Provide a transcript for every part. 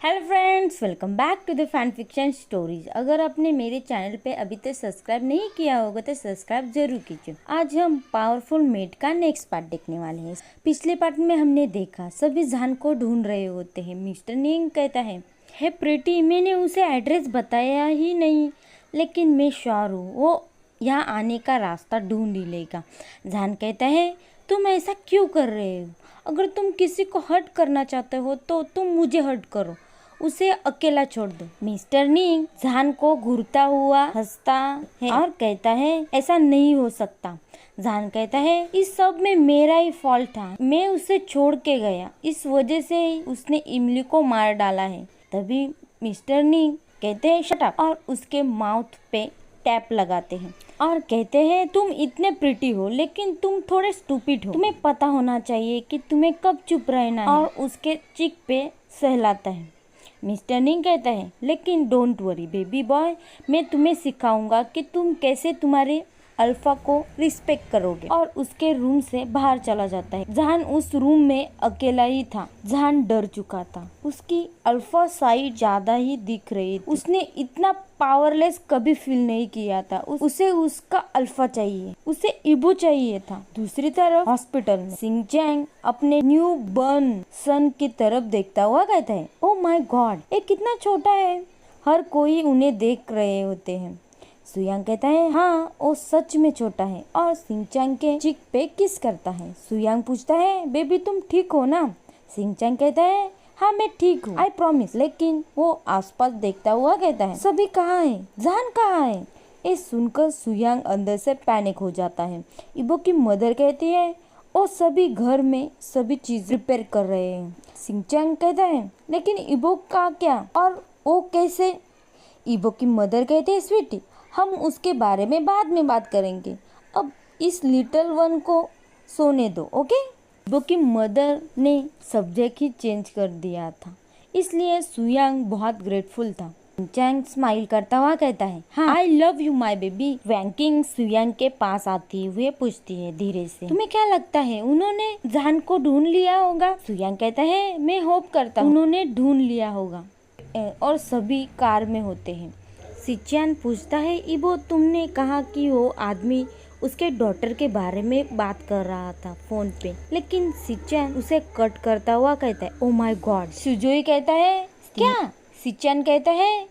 Hello friends, welcome back to the fan fiction stories. अगर आपने मेरे चैनल पे अभी तक सब्सक्राइब नहीं किया होगा तो सब्सक्राइब जरूर कीजिए। आज हम पावरफुल मेड का नेक्स्ट पार्ट देखने वाले हैं। पिछले पार्ट में हमने देखा सभी जान को ढूंढ रहे होते हैं। मिस्टर निंग कहता है प्रीटी, मैंने उसे एड्रेस बताया ही नहीं, लेकिन मैं श्योर हूँ वो यहाँ आने का रास्ता ढूंढ ही लेगा। जान कहता है तुम ऐसा क्यों कर रहे हो? अगर तुम किसी को हर्ट करना चाहते हो तो तुम मुझे हर्ट करो, उसे अकेला छोड़ दो। मिस्टर निंग जान को घूरता हुआ हंसता है और कहता है ऐसा नहीं हो सकता। जान कहता है इस सब में मेरा ही फॉल्ट था, मैं उसे छोड़ के गया, इस वजह से ही उसने इमली को मार डाला है। तभी मिस्टर निंग कहते हैं शट अप और उसके माउथ पे टैप लगाते हैं और कहते हैं तुम इतने प्रिटी हो लेकिन तुम थोड़े स्टूपिड हो, तुम्हें पता होना चाहिए कि तुम्हें कब चुप रहना है। और उसके चिक पे सहलाता है। मिस्टर निंग कहता है लेकिन डोंट वरी बेबी बॉय, मैं तुम्हें सिखाऊंगा कि तुम कैसे तुम्हारे अल्फा को रिस्पेक्ट करोगे। और उसके रूम से बाहर चला जाता है। जान उस रूम में अकेला ही था। जान डर चुका था, उसकी अल्फा साइड ज्यादा ही दिख रही थी। उसने इतना पावरलेस कभी फील नहीं किया था। उसे उसका अल्फा चाहिए, उसे इबो चाहिए था। दूसरी तरफ हॉस्पिटल में सिंह चैंग अपने न्यू बर्न सन की तरफ देखता हुआ कहता है ओ माय गॉड, ये कितना छोटा है, हर कोई उन्हें देख रहे होते हैं। सुयांग कहता है हाँ वो सच में छोटा है और सिंह-चैंग के चिक पे किस करता है। सुयांग पूछता है बेबी तुम ठीक हो ना? सिंह-चैंग कहता है हाँ मैं ठीक हूँ, आई प्रॉमिस। लेकिन वो आसपास देखता हुआ कहता है सभी कहाँ है, जान कहाँ है? ये सुनकर सुयांग अंदर से पैनिक हो जाता है। इबो की मदर कहती है वो सभी घर में सभी चीज रिपेयर कर रहे हैं। सिंह-चैंग कहता है लेकिन इबो का क्या और वो कैसे? इबो की मदर कहती है स्वीटी हम उसके बारे में बाद में बात करेंगे, अब इस लिटिल वन को सोने दो, ओके? इबो की मदर ने सब्जेक्ट ही चेंज कर दिया था, इसलिए सुयांग बहुत ग्रेटफुल था। चैंग स्माइल करता हुआ कहता है हाँ I love you my baby. Wanqing Suyang के पास आती हुए पूछती है धीरे से तुम्हें क्या लगता है उन्होंने जान को ढूंढ लिया होगा? सुयांग कहता है मैं होप करता हूँ उन्होंने ढूंढ लिया होगा और सभी कार में होते हैं। सिचियान पूछता है इबो तुमने कहा कि वो आदमी उसके डॉटर के बारे में बात कर रहा था फोन पे, लेकिन सिचियान उसे कट करता हुआ कहता है ओ माय गॉड। सुजोई कहता है क्या? सिचियान कहता है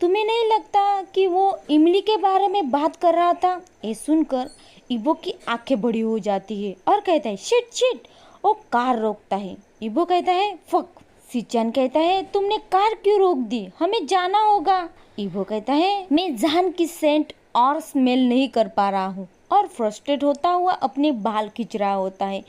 तुम्हें नहीं लगता कि वो इमली के बारे में बात कर रहा था? ये सुनकर इबो की आंखें बड़ी हो जाती है और कहता है शिट शिट। वो कार रोकता है। इबो कहता है फक। सिचियान कहता है तुमने कार क्यों रोक दी, हमें जाना होगा। इबो कहता है मैं जान की सेंट और स्मेल नहीं कर पा रहा हूँ और फ्रस्ट्रेट होता हुआ अपने बाल खींच रहा होता है।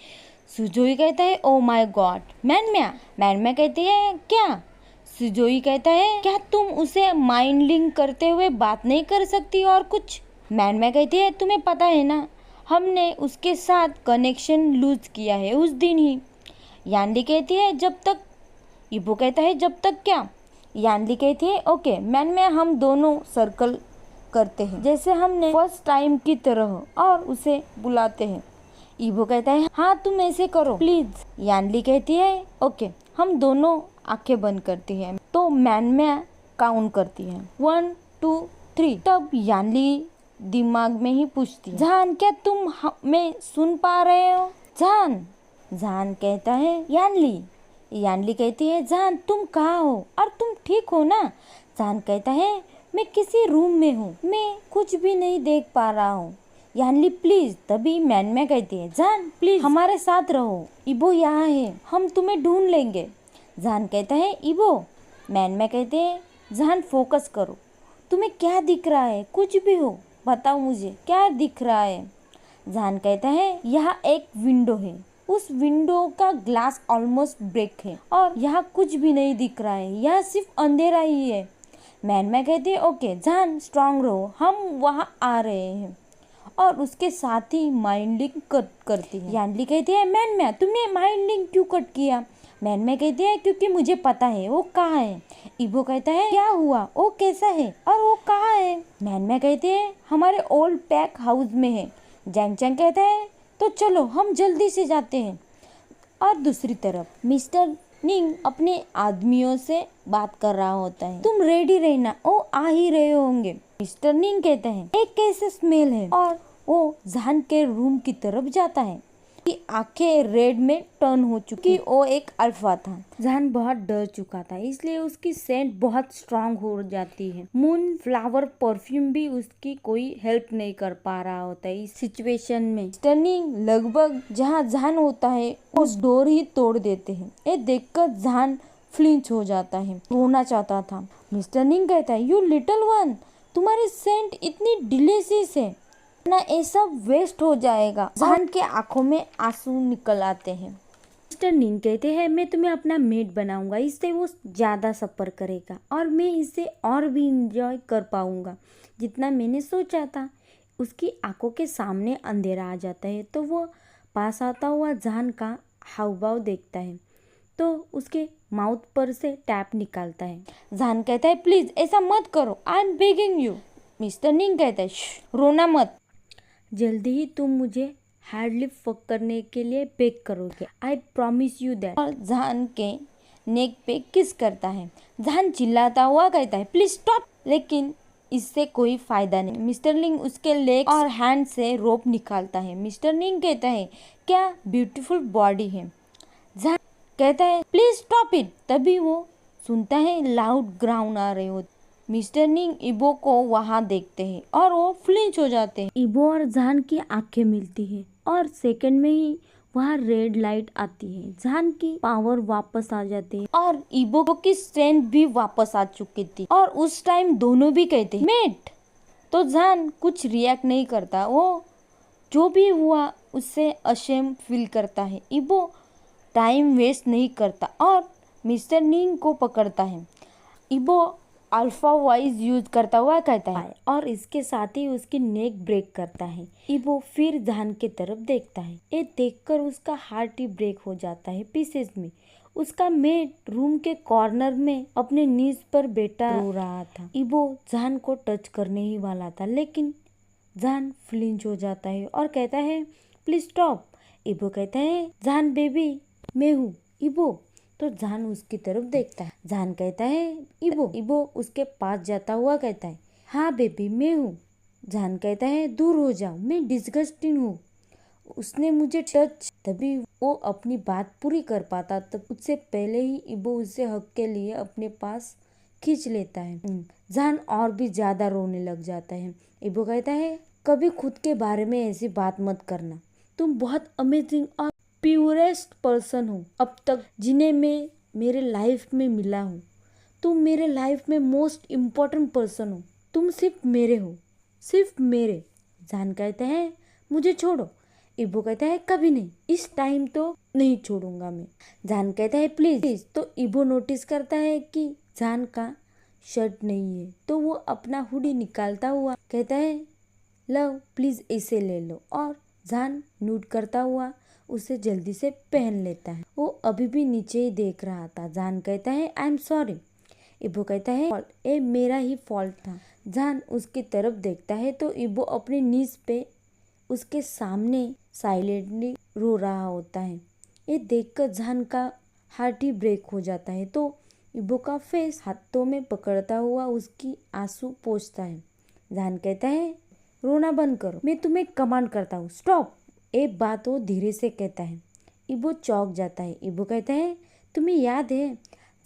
सुजोई कहता है ओ माय गॉड। मैनम्या कहती है क्या? सुजोई कहता है क्या तुम उसे माइंड लिंक करते हुए बात नहीं कर सकती और कुछ? मैनम्या कहती है तुम्हें पता है ना हमने उसके साथ कनेक्शन लूज किया है उस दिन ही। यानली कहती है जब तक। इबो कहता है जब तक क्या? यानली कहती है ओके मैनम्या हम दोनों सर्कल करते हैं जैसे हमने फर्स्ट टाइम की तरह और उसे बुलाते हैं। इबो कहता है हाँ तुम ऐसे करो प्लीज। यानली कहती है ओके हम दोनों आंखें बंद करती हैं। तो मैनम्या काउंट करती है 1 2 3। तब यानली दिमाग में ही पूछती है जान क्या तुम हमें सुन पा रहे हो? जान कहता है यानली। यानली कहती है जान तुम कहाँ हो और तुम ठीक हो ना? जान कहता है मैं किसी रूम में हूँ, मैं कुछ भी नहीं देख पा रहा हूँ। Yanli please. तभी मैनम्या कहती है जान प्लीज हमारे साथ रहो, इबो यहाँ है, हम तुम्हें ढूंढ लेंगे। जान कहता है इबो। मैनम्या कहते हैं जान फोकस करो, तुम्हें क्या दिख रहा है? कुछ भी हो बताओ मुझे क्या दिख रहा है? जान कहता है यहाँ एक विंडो है, उस विंडो का ग्लास ऑलमोस्ट ब्रेक है और यहाँ कुछ भी नहीं दिख रहा है, यहाँ सिर्फ अंधेरा ही है। मैनम्या कहती है ओके जान स्ट्रांग रहो, हम वहाँ आ रहे हैं। और उसके साथ ही माइंड लिंक कट करती है। यानली कहती है मैनम्या तुमने माइंड लिंक क्यों कट किया? मैनम्या कहती है क्योंकि मुझे पता है वो कहाँ है। इबो कहता है क्या हुआ, वो कैसा है और वो कहाँ है? मैनम्या कहती है हमारे ओल्ड पैक हाउस में है। जैंग चैंग कहता है तो चलो हम जल्दी से जाते हैं। और दूसरी तरफ मिस्टर निंग अपने आदमियों से बात कर रहा होता है। तुम रेडी रहना, ओ आ ही रहे होंगे। मिस्टर निंग कहते हैं एक कैसे स्मेल है, और वो जान के रूम की तरफ जाता है कि आंखें रेड में टर्न हो चुकी। वो एक अल्फा था। जान बहुत डर चुका था, इसलिए उसकी सेंट बहुत स्ट्रांग हो जाती है। मून फ्लावर परफ्यूम भी उसकी कोई हेल्प नहीं कर पा रहा होता है इस सिचुएशन में। टर्निंग लगभग जहाँ जान होता है उस डोर ही तोड़ देते हैं। ये देखकर जान फ्लिंच हो जाता है, रोना चाहता था। मिस्टर निंग कहता है यू लिटिल वन, तुम्हारी सेंट इतनी डिलीशियस है ना, ऐसा वेस्ट हो जाएगा। जान के आंखों में आंसू निकल आते हैं। मिस्टर निंग कहते हैं मैं तुम्हें अपना मेड बनाऊंगा, इससे वो ज्यादा सफर करेगा और मैं इसे और भी इंजॉय कर पाऊंगा जितना मैंने सोचा था। उसकी आंखों के सामने अंधेरा आ जाता है तो वो पास आता हुआ जान का हाव भाव देखता है तो उसके माउथ पर से टैप निकालता है। जान कहता है प्लीज ऐसा मत करो, I am begging you. Mister Ning कहता है रोना मत, जल्दी ही तुम मुझे हार्डली फक करने के लिए बेक करोगे, आई प्रॉमिस यू दैट। और जान के नेक पे किस करता है। जान चिल्लाता हुआ कहता है प्लीज स्टॉप, लेकिन इससे कोई फायदा नहीं। मिस्टर निंग उसके लेग और हैंड से रोप निकालता है। मिस्टर निंग कहता है क्या ब्यूटीफुल बॉडी है। जान कहता है प्लीज स्टॉप इट, तभी वो सुनता है लाउड ग्राउंड आ रहे होते। मिस्टर निंग इबो को वहां देखते हैं और वो फ्लिंच हो जाते हैं। इबो और जान की आंखें मिलती है और सेकंड में ही वहाँ रेड लाइट आती है। जान की पावर वापस आ जाती है और इबो की स्ट्रेंथ भी वापस आ चुकी थी। और उस टाइम दोनों भी कहते हैं मेट, तो जान कुछ रिएक्ट नहीं करता। वो जो भी हुआ उससे अशेम फील करता है। इबो टाइम वेस्ट नहीं करता और मिस्टर निंग को पकड़ता है। इबो अल्फा वॉइस यूज करता हुआ कहता है और इसके साथ ही उसकी नेक ब्रेक करता है। इबो फिर जान के तरफ देखता है। ये देखकर उसका हार्ट ही ब्रेक हो जाता है पीसेस में। उसका मेट रूम के कॉर्नर में अपने नीज पर बैठा रो रहा था। इबो जान को टच करने ही वाला था, लेकिन जान फ्लिंच हो जाता है और कहता है प्लीज स्टॉप। इबो कहता है जान बेबी मैं हूँ इबो। तो जान उसकी तरफ देखता है। जान कहता है इबो। इबो उसके पास जाता हुआ कहता है हाँ बेबी मैं हूँ। जान कहता है दूर हो जाओ, मैं डिस्गस्टिंग हूँ। उसने मुझे टच, तभी वो अपनी बात पूरी कर पाता तब उससे पहले ही इबो उसे हक के लिए अपने पास खींच लेता है। जान और भी ज्यादा रोने लग जाता है। इबो कहता है कभी खुद के बारे में ऐसी बात मत करना, तुम बहुत अमेजिंग और प्योरेस्ट पर्सन हो अब तक जिन्हें मैं मेरे लाइफ में मिला हूँ। तुम मेरे लाइफ में मोस्ट इम्पोर्टेंट पर्सन हो, तुम सिर्फ मेरे हो, सिर्फ मेरे। जान कहते हैं मुझे छोड़ो। इबो कहता है कभी नहीं, इस टाइम तो नहीं छोड़ूंगा मैं। जान कहता है प्लीज। तो इबो नोटिस करता है कि जान का शर्ट नहीं है तो वो अपना हुडी निकालता हुआ कहता है लव प्लीज इसे ले लो। और जान नोट करता हुआ उसे जल्दी से पहन लेता है। वो अभी भी नीचे ही देख रहा था। जान कहता है आई एम सॉरी। इबो कहता है ये मेरा ही फॉल्ट था। जान उसकी तरफ देखता है तो इबो अपनी नीज पे उसके सामने साइलेंटली रो रहा होता है। ये देखकर जान का हार्ट ही ब्रेक हो जाता है तो इबो का फेस हाथों में पकड़ता हुआ उसकी आंसू पोंछता है। जान कहता है रोना बंद करो, मैं तुम्हें कमांड करता हूँ, स्टॉप। एक बात वो धीरे से कहता है। इबो चौंक जाता है। इबो कहता है तुम्हें याद है।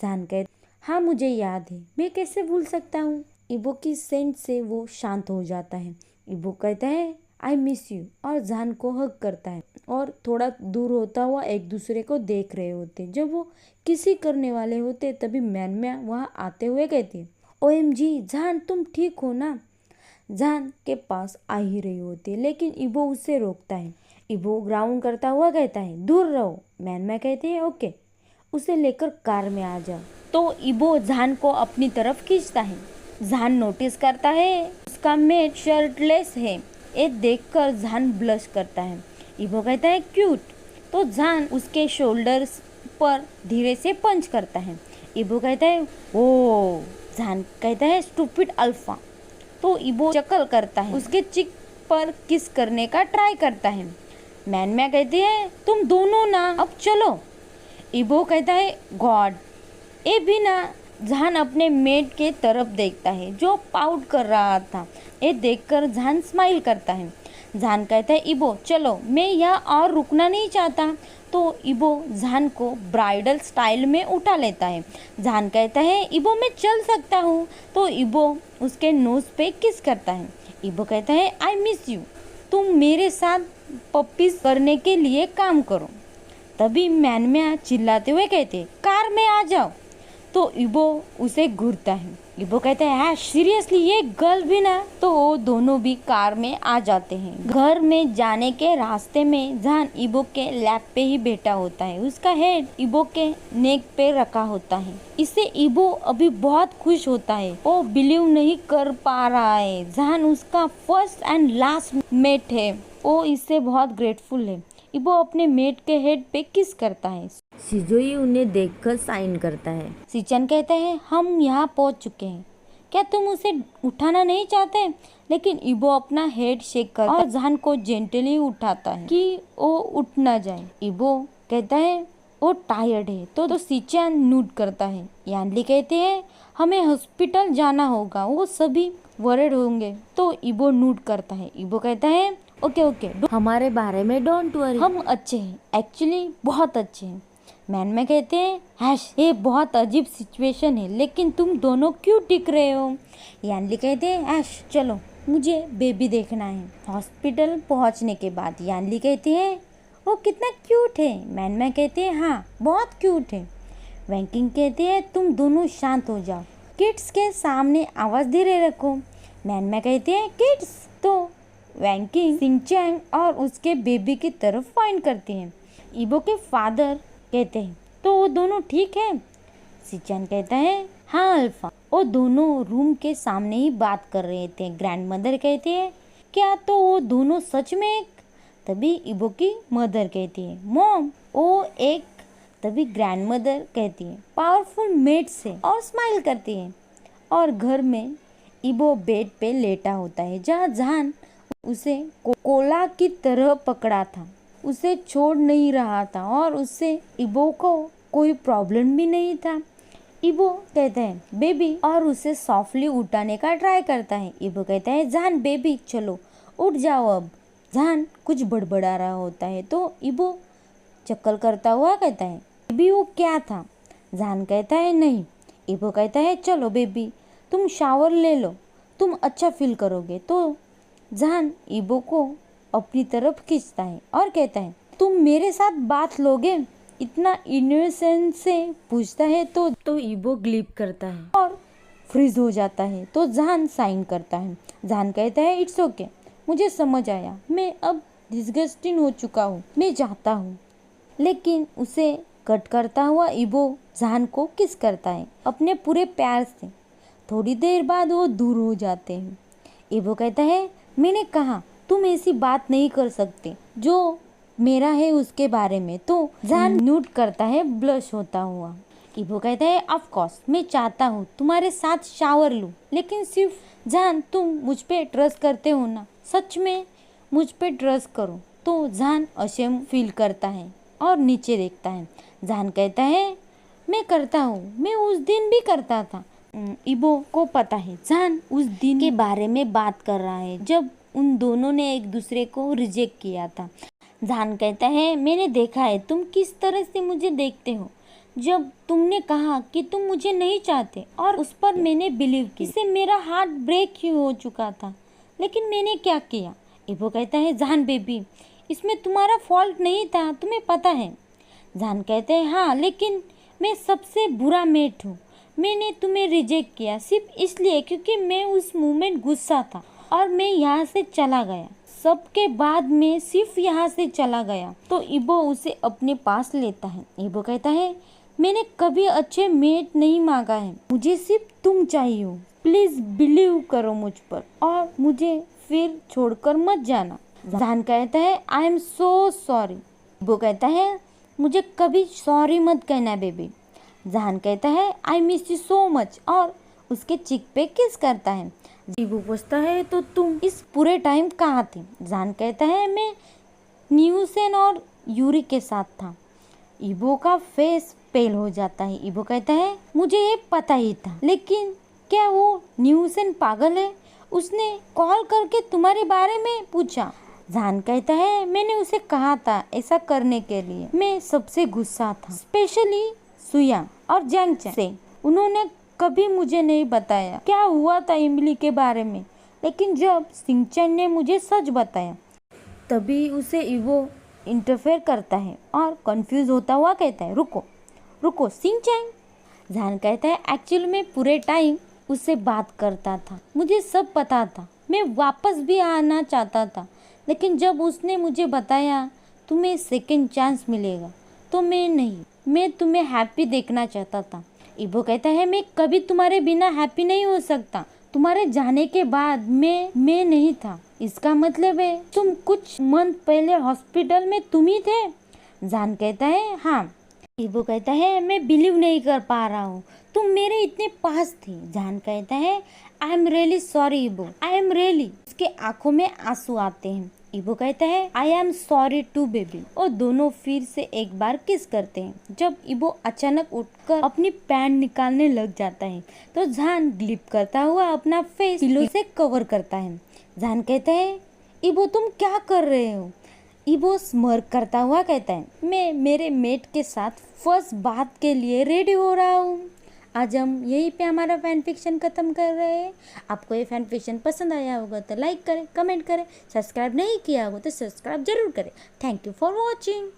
जान कहता हाँ मुझे याद है, मैं कैसे भूल सकता हूँ। इबो की सेंट से वो शांत हो जाता है। इबो कहता है आई मिस यू और जान को हग करता है और थोड़ा दूर होता हुआ एक दूसरे को देख रहे होते। जब वो किसी करने वाले होते तभी मैनम्या वहाँ आते हुए कहती OMG जान तुम ठीक हो ना। जान के पास आ ही रही होती है लेकिन इबो उसे रोकता है। इबो ग्राउंड करता हुआ कहता है दूर रहो। मैनम्या कहती है ओके, उसे लेकर कार में आ जाओ। तो इबो जान को अपनी तरफ खींचता है। जान नोटिस करता है उसका मेट शर्टलेस है। ये देखकर जान ब्लश करता है। इबो कहता है क्यूट। तो जान उसके शोल्डर्स पर धीरे से पंच करता है। इबो कहता है ओ। जान कहता है स्टूपिड अल्फा। तो इबो चकल करता है, उसके चिक पर किस करने का ट्राई करता है। मैनम्या कहती है तुम दोनों ना अब चलो। इबो कहता है गॉड। ये भी ना जहान अपने मेट के तरफ देखता है जो पाउट कर रहा था। ये देखकर जहान स्माइल करता है। जहान कहता है इबो चलो, मैं यहाँ और रुकना नहीं चाहता। तो इबो जहान को ब्राइडल स्टाइल में उठा लेता है। जहान कहता है इबो मैं चल सकता हूँ। तो इबो उसके नोज पे किस करता है। इबो कहता है आई मिस यू, तुम मेरे साथ पप्पीज करने के लिए काम करो। तभी मैनम्या चिल्लाते हुए कहते कार में आ जाओ। तो इबो उसे घूरता है। इबो कहता है हाँ सीरियसली ये गर्ल भी ना। तो वो दोनों भी कार में आ जाते हैं। घर में जाने के रास्ते में जहान इबो के लैप पे ही बैठा होता है। उसका हेड इबो के नेक पे रखा होता है। इससे इबो अभी बहुत खुश होता है। वो बिलीव नहीं कर पा रहा है जहान उसका फर्स्ट एंड लास्ट मेट है। वो इससे बहुत ग्रेटफुल है। इबो अपने मेट के हेड पे किस करता है। शिजोई उन्हें देखकर साइन करता है। सिचन कहता है हम यहाँ पहुँच चुके हैं, क्या तुम उसे उठाना नहीं चाहते। लेकिन इबो अपना हेड शेक करता और जहान को जेंटली उठाता है कि वो उठ ना जाए। इबो कहता है वो टायर्ड है। तो सिचन नोट करता है। यानली कहते हैं हमें हॉस्पिटल जाना होगा, वो सभी वरिड होंगे। तो इबो नोट करता है। इबो कहता है ओके हमारे बारे में डोंट वरी, हम अच्छे हैं, एक्चुअली बहुत अच्छे हैं। मैनम्या कहते हैं हैश ये बहुत अजीब सिचुएशन है, लेकिन तुम दोनों क्यों टिक रहे हो। यानली कहते हैं हैश चलो मुझे बेबी देखना है। हॉस्पिटल पहुंचने के बाद यानली कहती है वो कितना क्यूट है। मैनम्या कहते हैं हाँ बहुत क्यूट है। वैंकिंग कहते हैं तुम दोनों शांत हो जाओ, किड्स के सामने आवाज़ धीरे रखो। मैनम्या कहते हैं किड्स। तो वैंकिंग सिंचैंग और उसके बेबी की तरफ पॉइंट करती हैं। इबो के फादर कहते हैं तो वो दोनों ठीक है। सिचन कहता है हाँ अल्फा। वो दोनों रूम के सामने ही बात कर रहे थे। ग्रैंडमदर कहती है क्या तो वो दोनों सच में एक। तभी इबो की मदर कहती है मॉम वो एक। तभी ग्रैंडमदर कहती है पावरफुल मेट्स है और स्माइल करती है। और घर में इबो बेड पे लेटा होता है जहाँ जहान उसे कोला की तरह पकड़ा था, उसे छोड़ नहीं रहा था और उससे इबो को कोई प्रॉब्लम भी नहीं था। इबो कहता है बेबी और उसे सॉफ्टली उठाने का ट्राई करता है। इबो कहता है जहान बेबी चलो उठ जाओ अब। जहान कुछ बड़बड़ा रहा होता है तो इबो चक्कर करता हुआ कहता है बेबी वो क्या था। जहान कहता है नहीं। इबो कहता है चलो बेबी तुम शावर ले लो, तुम अच्छा फील करोगे। तो जहान इबो को अपनी तरफ खींचता है और कहता है तुम मेरे साथ बात लोगे। इतना इनोसेंट से पूछता है तो इबो ग्लिप करता है और फ्रीज हो जाता है। तो जहान साइन करता है। जहान कहता है इट्स ओके, मुझे समझ आया, मैं अब डिस्गस्टिंग हो चुका हूँ, मैं जाता हूँ। लेकिन उसे कट करता हुआ इबो जहान को किस करता है अपने पूरे प्यार से। थोड़ी देर बाद वो दूर हो जाते हैं। इबो कहता है मैंने कहा तुम ऐसी बात नहीं कर सकते जो मेरा है उसके बारे में। तो जहान नोट करता है ब्लश होता हुआ। इबो कहता है ऑफ कोर्स मैं चाहता हूँ तुम्हारे साथ शावर लूँ, लेकिन सिर्फ जहान तुम मुझ पे ट्रस्ट करते हो ना, सच में मुझ पे ट्रस्ट करो। तो जहान अशेम फील करता है और नीचे देखता है। जहान कहता है मैं करता हूँ, मैं उस दिन भी करता था। इबो को पता है जहान उस दिन के बारे में बात कर रहा है जब उन दोनों ने एक दूसरे को रिजेक्ट किया था। जहान कहता है मैंने देखा है तुम किस तरह से मुझे देखते हो। जब तुमने कहा कि तुम मुझे नहीं चाहते और उस पर मैंने बिलीव किया, इससे मेरा हार्ट ब्रेक ही हो चुका था, लेकिन मैंने क्या किया। इबो कहता है जहान बेबी इसमें तुम्हारा फॉल्ट नहीं था, तुम्हें पता है। जहान कहते हैं हाँ लेकिन मैं सबसे बुरा मेट हूँ, मैंने तुम्हें रिजेक्ट किया सिर्फ इसलिए क्योंकि मैं उस मोमेंट गुस्सा था और मैं यहाँ से चला गया। सबके बाद में सिर्फ यहाँ से चला गया। तो इबो उसे अपने पास लेता है। इबो कहता है मैंने कभी अच्छे मेट नहीं मांगा है, मुझे सिर्फ तुम चाहिए हो, प्लीज बिलीव करो मुझ पर और मुझे फिर छोड़कर मत जाना। जहान कहता है आई एम सो सॉरी। इबो कहता है मुझे कभी सॉरी मत कहना बेबी। जहान कहता है I miss you so much और उसके चिक पे किस करता है। इबो पूछता है तो तुम इस पूरे टाइम कहाँ थे। जहान कहता है मैं न्यूसेन और यूरी के साथ था। इबो का फेस पेल हो जाता है। इबो कहता है मुझे ये पता ही था, लेकिन क्या वो न्यूसेन पागल है? उसने कॉल करके तुम्हारे बारे में पूछा। जान कहता है मैंने उसे कहा था ऐसा करने के लिए। मैं सबसे गुस्सा था, स्पेशली सुया और जैंग से। उन्होंने कभी मुझे नहीं बताया क्या हुआ था इमली के बारे में, लेकिन जब सिंचन ने मुझे सच बताया तभी उसे इवो इंटरफेयर करता है और कंफ्यूज होता हुआ कहता है रुको रुको सिंचन। जान कहता है एक्चुअली मैं पूरे टाइम उससे बात करता था, मुझे सब पता था, मैं वापस भी आना चाहता था, लेकिन जब उसने मुझे बताया तुम्हें सेकंड चांस मिलेगा तो मैं तुम्हें हैप्पी देखना चाहता था। इबो कहता है मैं कभी तुम्हारे बिना हैप्पी नहीं हो सकता, तुम्हारे जाने के बाद मैं नहीं था, इसका मतलब है तुम कुछ मंथ पहले हॉस्पिटल में तुम ही थे। जान कहता है हाँ। इबो कहता है मैं बिलीव नहीं कर पा रहा हूँ, तुम मेरे इतने पास थे। जान कहता है आई एम रियली सॉरी इबो, आई एम रियली। उसके आंखों में आंसू आते हैं। इबो कहता है I am sorry to baby, और दोनों फिर से एक बार किस करते हैं। जब इबो अचानक उठकर अपनी पैंट निकालने लग जाता है तो जान ग्लिप करता हुआ अपना फेस पिलो से कवर करता है। जान कहता है इबो तुम क्या कर रहे हो? इबो स्मर्क करता हुआ कहता है मैं मेरे मेट के साथ फर्स्ट बात के लिए रेडी हो रहा हूँ। आज हम यहीं पे हमारा फैन फिक्शन ख़त्म कर रहे हैं। आपको ये फैन फिक्शन पसंद आया होगा तो लाइक करें, कमेंट करें, सब्सक्राइब नहीं किया होगा तो सब्सक्राइब जरूर करें। Thank you for watching.